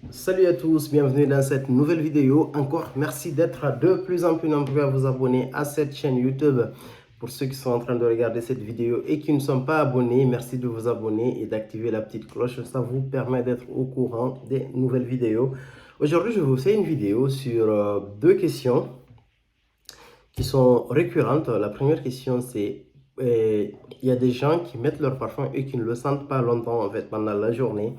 Salut à tous, bienvenue dans cette nouvelle vidéo. Encore merci d'être de plus en plus nombreux à vous abonner à cette chaîne YouTube. Pour ceux qui sont en train de regarder cette vidéo et qui ne sont pas abonnés, merci de vous abonner et d'activer la petite cloche. Ça vous permet d'être au courant des nouvelles vidéos. Aujourd'hui, je vous fais une vidéo sur deux questions qui sont récurrentes. La première question, c'est il y a des gens qui mettent leur parfum et qui ne le sentent pas longtemps en fait pendant la journée.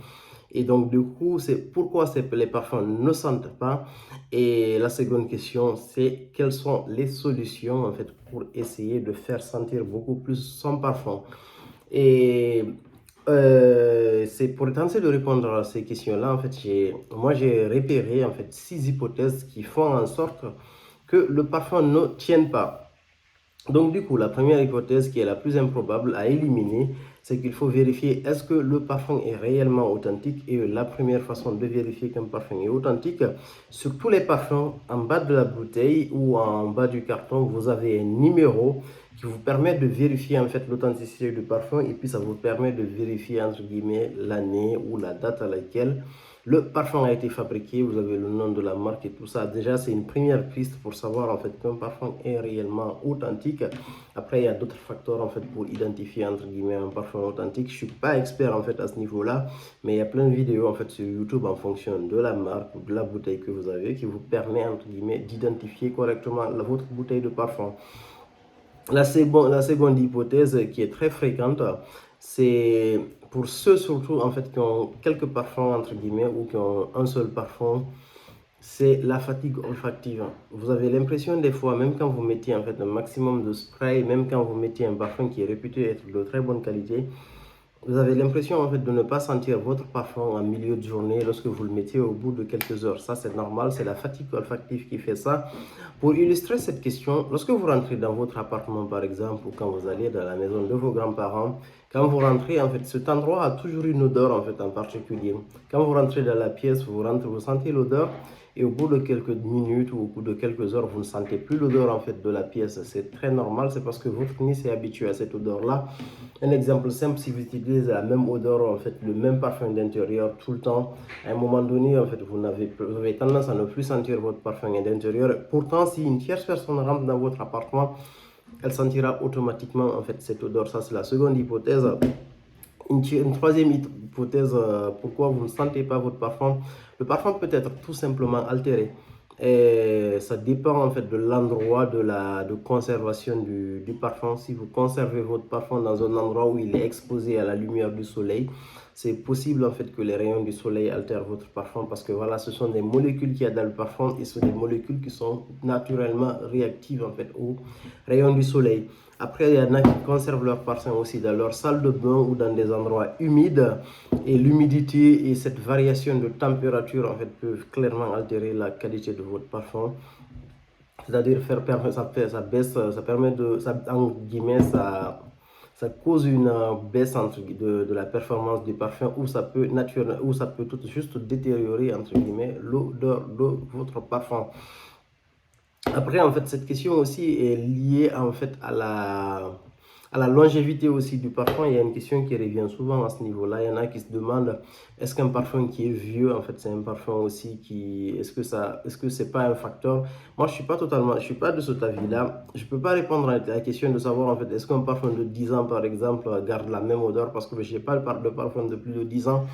Et donc, du coup, c'est pourquoi les parfums ne sentent pas. Et la seconde question, c'est quelles sont les solutions, en fait, pour essayer de faire sentir beaucoup plus son parfum. Et c'est pour tenter de répondre à ces questions-là, en fait, moi, j'ai repéré, en fait, 6 hypothèses qui font en sorte que le parfum ne tienne pas. Donc du coup, la première hypothèse qui est la plus improbable à éliminer, c'est qu'il faut vérifier est-ce que le parfum est réellement authentique. Et la première façon de vérifier qu'un parfum est authentique, sur tous les parfums, en bas de la bouteille ou en bas du carton, vous avez un numéro qui vous permet de vérifier en fait l'authenticité du parfum, et puis ça vous permet de vérifier entre guillemets l'année ou la date à laquelle le parfum a été fabriqué. Vous avez le nom de la marque et tout ça. Déjà, c'est une première piste pour savoir en fait qu'un parfum est réellement authentique. Après, il y a d'autres facteurs en fait pour identifier entre guillemets un parfum authentique. Je suis pas expert en fait à ce niveau-là, mais il y a plein de vidéos en fait sur YouTube en fonction de la marque ou de la bouteille que vous avez qui vous permet entre guillemets d'identifier correctement votre bouteille de parfum. La seconde hypothèse qui est très fréquente, c'est pour ceux surtout en fait qui ont quelques parfums entre guillemets ou qui ont un seul parfum, c'est la fatigue olfactive. Vous avez l'impression des fois, même quand vous mettez en fait un maximum de spray, même quand vous mettez un parfum qui est réputé être de très bonne qualité, vous avez l'impression en fait de ne pas sentir votre parfum en milieu de journée lorsque vous le mettez au bout de quelques heures. Ça c'est normal, c'est la fatigue olfactive qui fait ça. Pour illustrer cette question, lorsque vous rentrez dans votre appartement par exemple, ou quand vous allez dans la maison de vos grands-parents, quand vous rentrez en fait, cet endroit a toujours une odeur en fait en particulier. Quand vous rentrez dans la pièce, vous sentez l'odeur. Et au bout de quelques minutes ou au bout de quelques heures, vous ne sentez plus l'odeur en fait de la pièce. C'est très normal, c'est parce que votre nez s'est habitué à cette odeur-là. Un exemple simple, si vous utilisez la même odeur, en fait, le même parfum d'intérieur tout le temps, à un moment donné, en fait, vous avez tendance à ne plus sentir votre parfum d'intérieur. Pourtant, si une tierce personne rentre dans votre appartement, elle sentira automatiquement en fait cette odeur. Ça, c'est la seconde hypothèse. Une troisième hypothèse, pourquoi vous ne sentez pas votre parfum. Le parfum peut être tout simplement altéré. Et ça dépend en fait de l'endroit de conservation du parfum. Si vous conservez votre parfum dans un endroit où il est exposé à la lumière du soleil, c'est possible en fait que les rayons du soleil altèrent votre parfum, parce que voilà, ce sont des molécules qu'il y a dans le parfum et ce sont des molécules qui sont naturellement réactives en fait aux rayons du soleil. Après, il y en a qui conservent leur parfum aussi dans leur salle de bain ou dans des endroits humides. Et l'humidité et cette variation de température en fait peuvent clairement altérer la qualité de votre parfum. C'est-à-dire ça baisse, ça permet de, ça, en guillemets, ça cause une baisse de la performance du parfum, ou ça peut tout juste détériorer entre guillemets l'odeur de votre parfum. Après, en fait, cette question aussi est liée en fait à la longévité aussi du parfum. Il y a une question qui revient souvent à ce niveau-là. Il y en a qui se demandent, est-ce qu'un parfum qui est vieux, en fait, c'est un parfum aussi qui, est-ce que c'est pas un facteur? Moi, je suis pas de cet avis-là. Je peux pas répondre à la question de savoir, en fait, est-ce qu'un parfum de 10 ans, par exemple, garde la même odeur, parce que je n'ai pas de parfum de plus de 10 ans.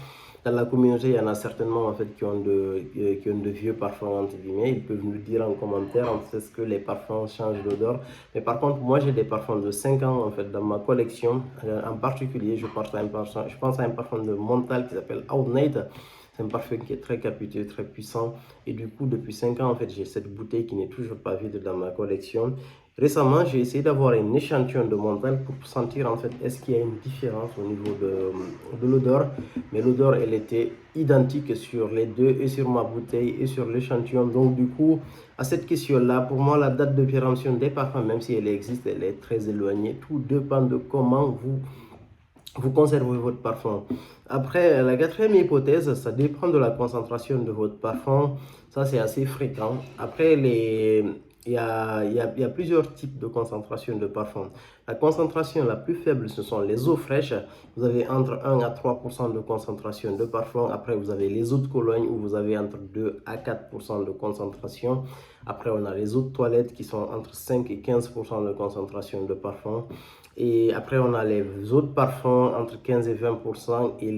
Dans la communauté, il y en a certainement en fait qui ont de vieux parfums entre guillemets. Ils peuvent nous dire en commentaire en fait, est-ce que les parfums changent d'odeur. Mais par contre, moi j'ai des parfums de 5 ans en fait dans ma collection. En particulier, je pense à un parfum de Montal qui s'appelle Out Night. C'est un parfum qui est très capiteux, très puissant. Et du coup, depuis 5 ans, en fait, j'ai cette bouteille qui n'est toujours pas vide dans ma collection. Récemment, j'ai essayé d'avoir un échantillon de Montal pour sentir en fait est-ce qu'il y a une différence au niveau de l'odeur. Mais l'odeur, elle était identique sur les deux, et sur ma bouteille et sur l'échantillon. Donc du coup, à cette question-là, pour moi, la date de péremption des parfums, même si elle existe, elle est très éloignée. Tout dépend de comment vous conservez votre parfum. Après, la quatrième hypothèse, ça dépend de la concentration de votre parfum. Ça, c'est assez fréquent. Après, il y a plusieurs types de concentration de parfum. La concentration la plus faible, ce sont les eaux fraîches. Vous avez entre 1 à 3% de concentration de parfum. Après, vous avez les eaux de Cologne où vous avez entre 2 à 4% de concentration. Après, on a les eaux de toilette qui sont entre 5 et 15% de concentration de parfum. Et après, on a les autres parfums entre 15 et 20% et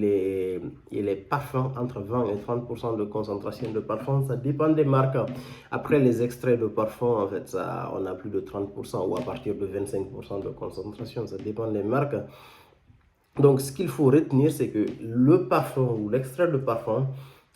les parfums entre 20 et 30% de concentration de parfum. Ça dépend des marques. Après, les extraits de parfum, en fait, ça, on a plus de 30% ou à partir de 25% de concentration. Ça dépend des marques. Donc, ce qu'il faut retenir, c'est que le parfum ou l'extrait de parfum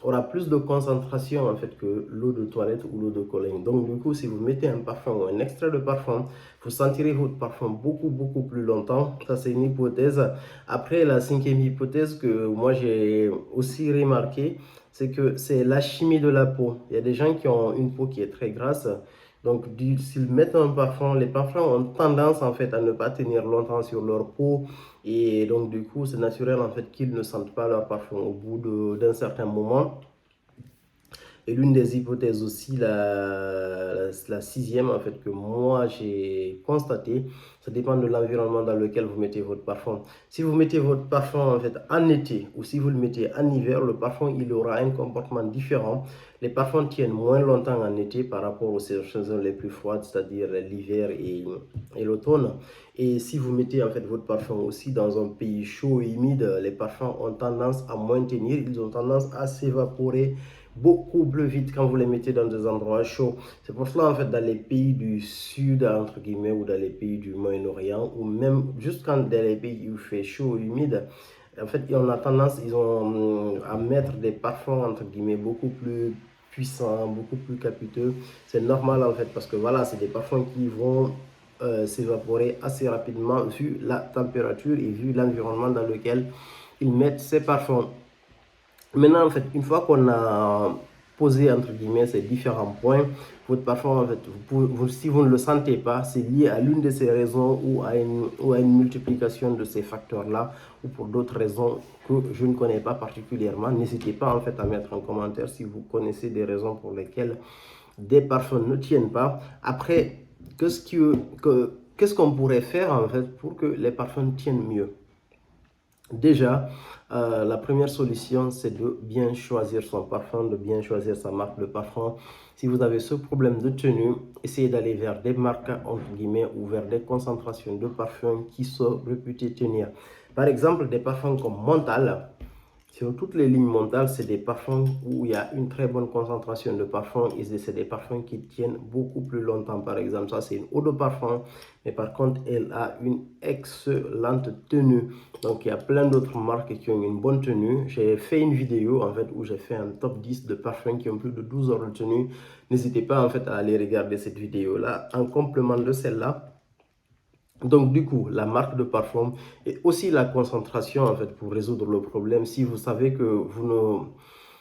aura plus de concentration en fait que l'eau de toilette ou l'eau de Cologne. Donc, du coup, si vous mettez un parfum ou un extrait de parfum, vous sentirez votre parfum beaucoup plus longtemps. Ça, c'est une hypothèse. Après, la cinquième hypothèse que moi j'ai aussi remarqué, c'est que c'est la chimie de la peau. Il y a des gens qui ont une peau qui est très grasse. Donc, s'ils mettent un parfum, les parfums ont tendance en fait à ne pas tenir longtemps sur leur peau. Et donc, du coup, c'est naturel en fait qu'ils ne sentent pas leur parfum au bout d'un certain moment. Et l'une des hypothèses aussi, la sixième, en fait, que moi j'ai constaté, ça dépend de l'environnement dans lequel vous mettez votre parfum. Si vous mettez votre parfum en fait en été ou si vous le mettez en hiver, le parfum il aura un comportement différent. Les parfums tiennent moins longtemps en été par rapport aux saisons les plus froides, c'est-à-dire l'hiver et l'automne. Et si vous mettez en fait votre parfum aussi dans un pays chaud et humide, les parfums ont tendance à moins tenir, ils ont tendance à s'évaporer beaucoup plus vite quand vous les mettez dans des endroits chauds. C'est pour cela, en fait, dans les pays du sud, entre guillemets, ou dans les pays du Moyen-Orient, ou même juste quand dans les pays où il fait chaud, humide, en fait, on a tendance, ils ont à mettre des parfums, entre guillemets, beaucoup plus puissants, beaucoup plus capiteux. C'est normal, en fait, parce que voilà, c'est des parfums qui vont s'évaporer assez rapidement vu la température et vu l'environnement dans lequel ils mettent ces parfums. Maintenant, en fait, une fois qu'on a posé, entre guillemets, ces différents points, votre parfum, en fait, si vous ne le sentez pas, c'est lié à l'une de ces raisons ou à une multiplication de ces facteurs-là, ou pour d'autres raisons que je ne connais pas particulièrement. N'hésitez pas, en fait, à mettre en commentaire si vous connaissez des raisons pour lesquelles des parfums ne tiennent pas. Après, qu'est-ce qu'on pourrait faire, en fait, pour que les parfums tiennent mieux? Déjà, la première solution, c'est de bien choisir son parfum, de bien choisir sa marque de parfum. Si vous avez ce problème de tenue, essayez d'aller vers des marques, entre guillemets, ou vers des concentrations de parfums qui sont réputées tenir. Par exemple, des parfums comme Montal. Sur toutes les lignes Montal, c'est des parfums où il y a une très bonne concentration de parfums et c'est des parfums qui tiennent beaucoup plus longtemps. Par exemple, ça c'est une eau de parfum, mais par contre, elle a une excellente tenue. Donc, il y a plein d'autres marques qui ont une bonne tenue. J'ai fait une vidéo en fait où j'ai fait un top 10 de parfums qui ont plus de 12 heures de tenue. N'hésitez pas en fait à aller regarder cette vidéo-là en complément de celle-là. Donc, du coup, la marque de parfum et aussi la concentration, en fait, pour résoudre le problème. Si vous savez que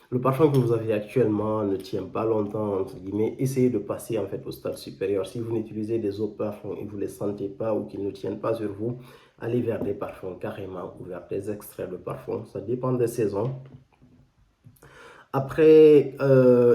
le parfum que vous avez actuellement ne tient pas longtemps, entre guillemets, essayez de passer, en fait, au stade supérieur. Si vous n'utilisez des autres parfums et vous ne les sentez pas ou qu'ils ne tiennent pas sur vous, allez vers des parfums carrément ou vers des extraits de parfum. Ça dépend des saisons. Après,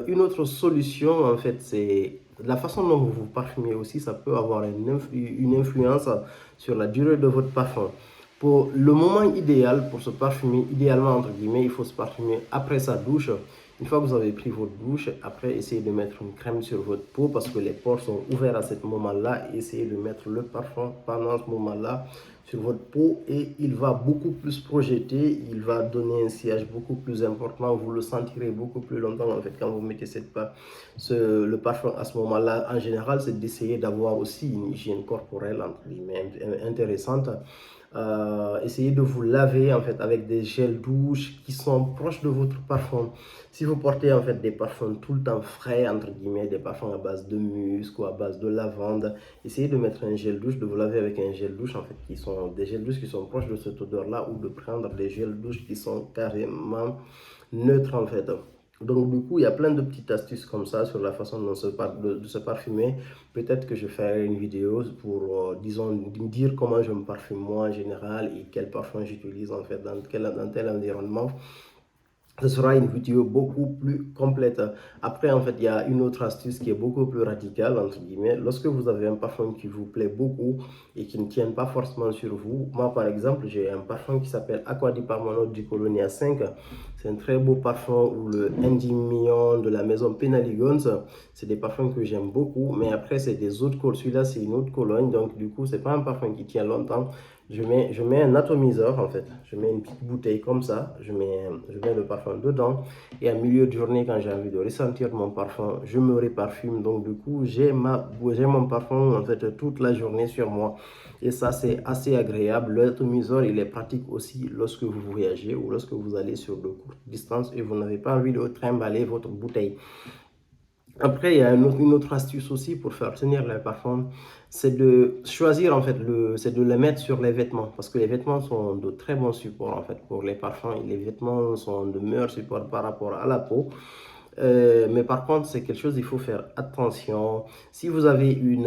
une autre solution, en fait, c'est la façon dont vous vous parfumez aussi, ça peut avoir une influence sur la durée de votre parfum. Pour le moment idéal pour se parfumer, idéalement entre guillemets, il faut se parfumer après sa douche. Une fois que vous avez pris votre douche, après essayez de mettre une crème sur votre peau parce que les pores sont ouverts à ce moment-là. Essayez de mettre le parfum pendant ce moment-là sur votre peau et il va beaucoup plus projeter, il va donner un sillage beaucoup plus important. Vous le sentirez beaucoup plus longtemps en fait quand vous mettez le parfum à ce moment-là. En général, c'est d'essayer d'avoir aussi une hygiène corporelle entre guillemets intéressante. Essayez de vous laver en fait avec des gels douche qui sont proches de votre parfum. Si vous portez en fait des parfums tout le temps frais entre guillemets, des parfums à base de musc ou à base de lavande, essayez de mettre un gel douche, de vous laver avec un gel douche en fait qui sont des gels douche qui sont proches de cette odeur là ou de prendre des gels douche qui sont carrément neutres en fait. Donc du coup, il y a plein de petites astuces comme ça sur la façon de se parfumer. Peut-être que je ferai une vidéo pour, disons, dire comment je me parfume moi en général et quel parfum j'utilise en fait dans tel environnement. ce sera une vidéo beaucoup plus complète. Après, en fait, il y a une autre astuce qui est beaucoup plus radicale, entre guillemets. Lorsque vous avez un parfum qui vous plaît beaucoup et qui ne tient pas forcément sur vous, moi, par exemple, j'ai un parfum qui s'appelle Aqua di Parmano du Colonia 5. C'est un très beau parfum, ou le Endymion de la maison Penhaligon's. C'est des parfums que j'aime beaucoup, mais après, c'est des autres colognes. Celui-là, c'est une autre cologne, donc du coup, c'est pas un parfum qui tient longtemps. Je mets un atomiseur en fait, je mets une petite bouteille comme ça, je mets le parfum dedans et à milieu de journée quand j'ai envie de ressentir mon parfum, je me réparfume. Donc du coup, j'ai mon parfum en fait toute la journée sur moi et ça c'est assez agréable. L'atomiseur il est pratique aussi lorsque vous voyagez ou lorsque vous allez sur de courtes distances et vous n'avez pas envie de trimballer votre bouteille. Après, il y a une autre astuce aussi pour faire tenir les parfums, c'est de choisir en fait, c'est de les mettre sur les vêtements parce que les vêtements sont de très bons supports en fait pour les parfums et les vêtements sont de meilleurs supports par rapport à la peau. Mais par contre, c'est quelque chose, il faut faire attention. Si vous avez une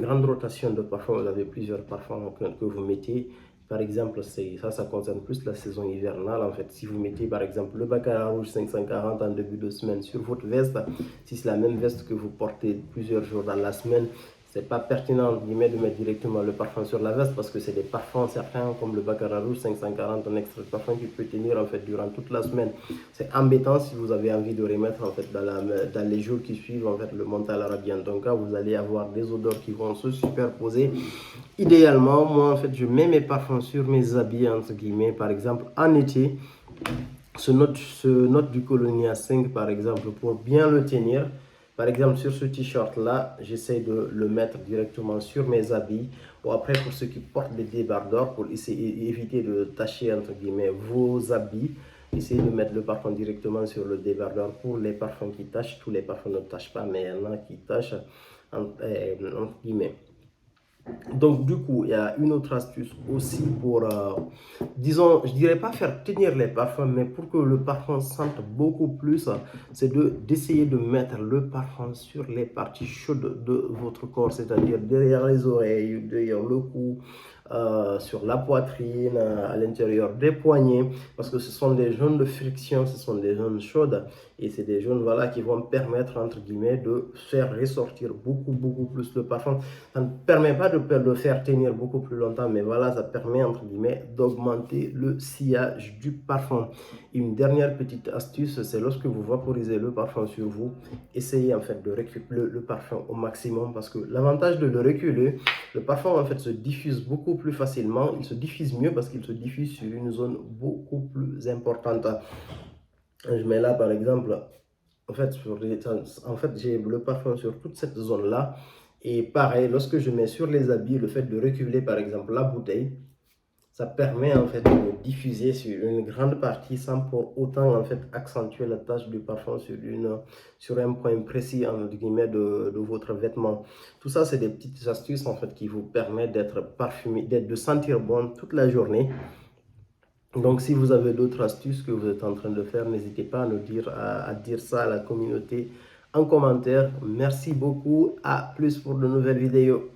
grande rotation de parfums, vous avez plusieurs parfums que vous mettez. Par exemple, ça concerne plus la saison hivernale. En fait, si vous mettez par exemple le Baccarat Rouge 540 en début de semaine sur votre veste, si c'est la même veste que vous portez plusieurs jours dans la semaine, c'est pas pertinent de mettre directement le parfum sur la veste parce que c'est des parfums certains comme le Baccarat Rouge 540, un extrait de parfum qui peut tenir en fait durant toute la semaine. C'est embêtant si vous avez envie de remettre en fait dans les jours qui suivent en fait le mental arabien. Donc là, vous allez avoir des odeurs qui vont se superposer. Idéalement, moi en fait, je mets mes parfums sur mes habits entre guillemets. Par exemple, en été, ce note du Colonia 5 par exemple pour bien le tenir. Par exemple, sur ce t-shirt là, j'essaie de le mettre directement sur mes habits. Ou après, pour ceux qui portent des débardeurs, pour éviter de tacher entre guillemets vos habits, essayez de mettre le parfum directement sur le débardeur. Pour les parfums qui tachent, tous les parfums ne tachent pas, mais il y en a qui tachent entre guillemets. Donc, du coup, il y a une autre astuce aussi pour, disons, je dirais pas faire tenir les parfums, mais pour que le parfum sente beaucoup plus, c'est d'essayer de mettre le parfum sur les parties chaudes de votre corps, c'est-à-dire derrière les oreilles, derrière le cou, sur la poitrine, à l'intérieur des poignets, parce que ce sont des zones de friction, ce sont des zones chaudes, et c'est des zones voilà, qui vont permettre, entre guillemets, de faire ressortir beaucoup plus le parfum. Ça ne permet pas de le faire tenir beaucoup plus longtemps, mais voilà, ça permet, entre guillemets, d'augmenter le sillage du parfum. Une dernière petite astuce, c'est lorsque vous vaporisez le parfum sur vous, essayez en fait de récupérer le parfum au maximum, parce que l'avantage de le reculer, le parfum en fait se diffuse beaucoup plus facilement, il se diffuse mieux parce qu'il se diffuse sur une zone beaucoup plus importante. Je mets là par exemple, en fait j'ai le parfum sur toute cette zone là, et pareil, lorsque je mets sur les habits, le fait de reculer par exemple la bouteille, ça permet en fait de diffuser sur une grande partie sans pour autant en fait accentuer la tache du parfum sur un point précis entre guillemets de votre vêtement. Tout ça, c'est des petites astuces en fait qui vous permettent d'être parfumé, de sentir bon toute la journée. Donc, si vous avez d'autres astuces que vous êtes en train de faire, n'hésitez pas à dire ça à la communauté en commentaire. Merci beaucoup. À plus pour de nouvelles vidéos.